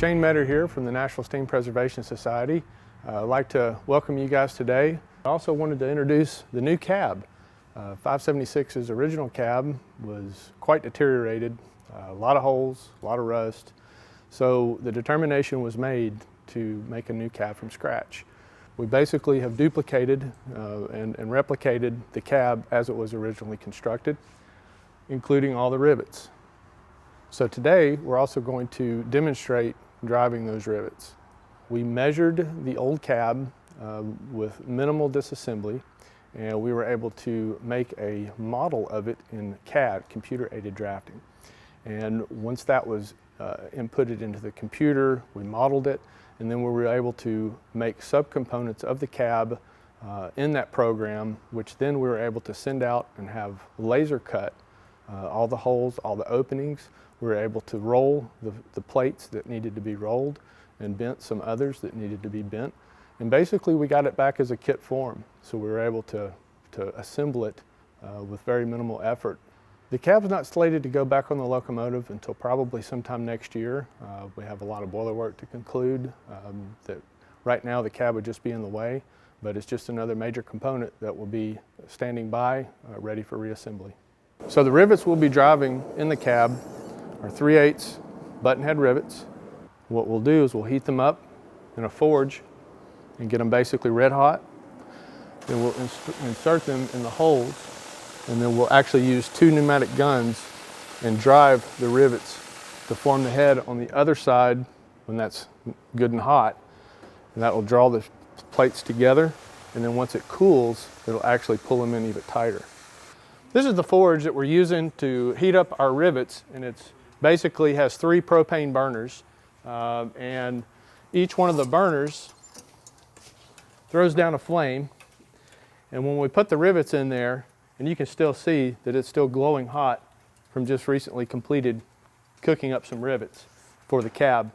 Shane Metter here from the Nashville Steam Preservation Society. I'd like to welcome you guys today. I also wanted to introduce the new cab. 576's original cab was quite deteriorated, a lot of holes, a lot of rust. So the determination was made to make a new cab from scratch. We basically have duplicated and replicated the cab as it was originally constructed, including all the rivets. So today we're also going to demonstrate driving those rivets. We measured the old cab with minimal disassembly, and we were able to make a model of it in CAD, computer-aided drafting. And once that was inputted into the computer, we modeled it, and then we were able to make subcomponents of the cab in that program, which then we were able to send out and have laser cut all the holes, all the openings. We were able to roll the plates that needed to be rolled and bent some others that needed to be bent. And basically we got it back as a kit form. So we were able to assemble it with very minimal effort. The cab's not slated to go back on the locomotive until probably sometime next year. We have a lot of boiler work to conclude. That right now the cab would just be in the way, but it's just another major component that will be standing by, ready for reassembly. So the rivets we'll be driving in the cab are 3/8 button head rivets. What we'll do is we'll heat them up in a forge and get them basically red hot. Then we'll insert them in the holes, and then we'll actually use 2 pneumatic guns and drive the rivets to form the head on the other side when that's good and hot. And that will draw the plates together, and then once it cools, it'll actually pull them in even tighter. This is the forge that we're using to heat up our rivets, and it's basically has 3 propane burners, and each one of the burners throws down a flame, and when we put the rivets in there, and you can still see that it's still glowing hot from just recently completed cooking up some rivets for the cab.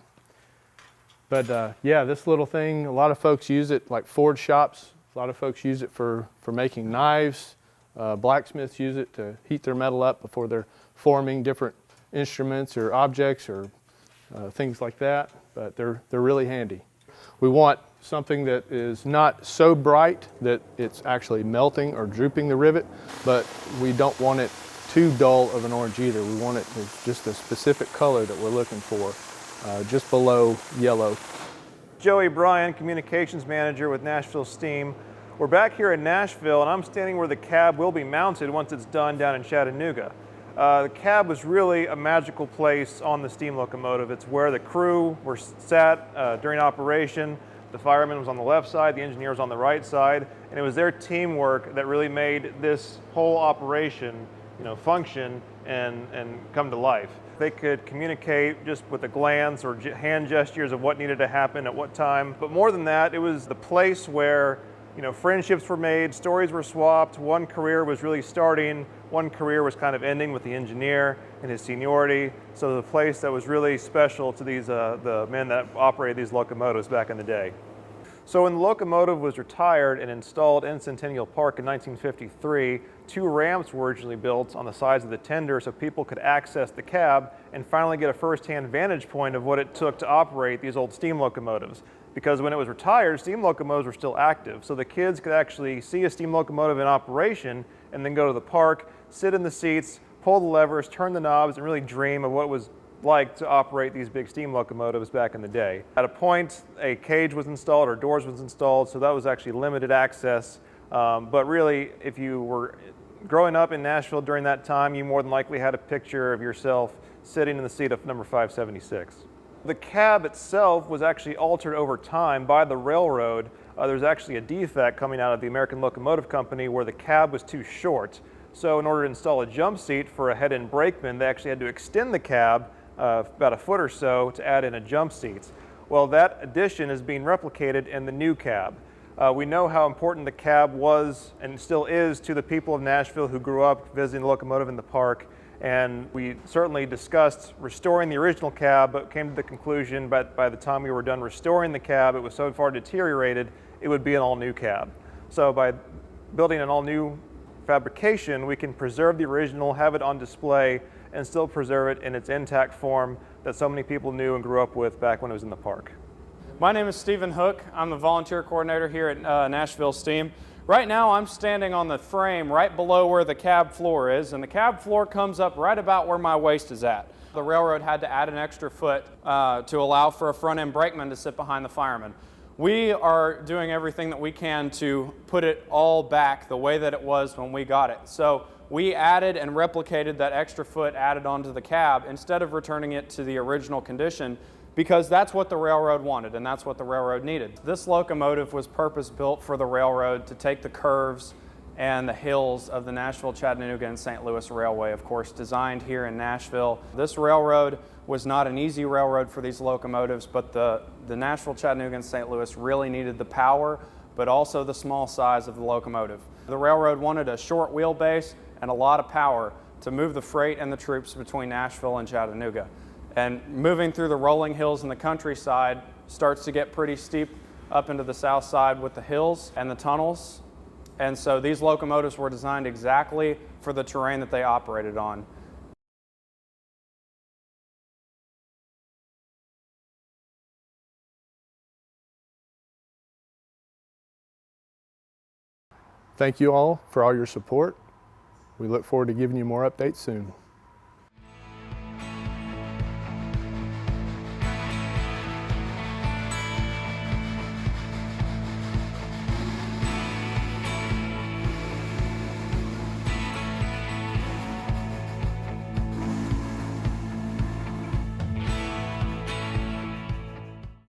But yeah, this little thing, a lot of folks use it like forge shops. A lot of folks use it for making knives. Blacksmiths use it to heat their metal up before they're forming different instruments or objects or things like that, but they're really handy. We want something that is not so bright that it's actually melting or drooping the rivet, but we don't want it too dull of an orange either. We want it as just a specific color that we're looking for, just below yellow. Joey Bryan, Communications Manager with Nashville Steam. We're back here in Nashville, and I'm standing where the cab will be mounted once it's done down in Chattanooga. The cab was really a magical place on the steam locomotive. It's where the crew were sat during operation. The fireman was on the left side, the engineer was on the right side, and it was their teamwork that really made this whole operation, function and come to life. They could communicate just with a glance or hand gestures of what needed to happen at what time. But more than that, it was the place where friendships were made, stories were swapped, one career was really starting, one career was kind of ending with the engineer and his seniority. So the place that was really special to these the men that operated these locomotives back in the day. So when the locomotive was retired and installed in Centennial Park in 1953, 2 ramps were originally built on the sides of the tender so people could access the cab and finally get a first-hand vantage point of what it took to operate these old steam locomotives. Because when it was retired, steam locomotives were still active. So the kids could actually see a steam locomotive in operation and then go to the park, sit in the seats, pull the levers, turn the knobs, and really dream of what it was like to operate these big steam locomotives back in the day. At a point, a cage was installed or doors was installed, so that was actually limited access. But really, if you were growing up in Nashville during that time, you more than likely had a picture of yourself sitting in the seat of number 576. The cab itself was actually altered over time by the railroad. There's actually a defect coming out of the American Locomotive Company where the cab was too short. So in order to install a jump seat for a head-in brakeman, they actually had to extend the cab about a foot or so to add in a jump seat. Well, that addition is being replicated in the new cab. We know how important the cab was and still is to the people of Nashville who grew up visiting the locomotive in the park. And we certainly discussed restoring the original cab, but came to the conclusion by the time we were done restoring the cab, it was so far deteriorated, it would be an all-new cab. So by building an all-new fabrication, we can preserve the original, have it on display, and still preserve it in its intact form, that so many people knew and grew up with back when it was in the park. My name is Stephen Hook. I'm the volunteer coordinator here at Nashville Steam. Right now I'm standing on the frame right below where the cab floor is, and the cab floor comes up right about where my waist is at. The railroad had to add an extra foot to allow for a front end brakeman to sit behind the fireman. We are doing everything that we can to put it all back the way that it was when we got it. So we added and replicated that extra foot added onto the cab instead of returning it to the original condition, because that's what the railroad wanted and that's what the railroad needed. This locomotive was purpose-built for the railroad to take the curves and the hills of the Nashville, Chattanooga, and St. Louis Railway, of course, designed here in Nashville. This railroad was not an easy railroad for these locomotives, but the Nashville, Chattanooga, and St. Louis really needed the power, but also the small size of the locomotive. The railroad wanted a short wheelbase and a lot of power to move the freight and the troops between Nashville and Chattanooga. And moving through the rolling hills in the countryside starts to get pretty steep up into the south side with the hills and the tunnels. And so these locomotives were designed exactly for the terrain that they operated on. Thank you all for all your support. We look forward to giving you more updates soon.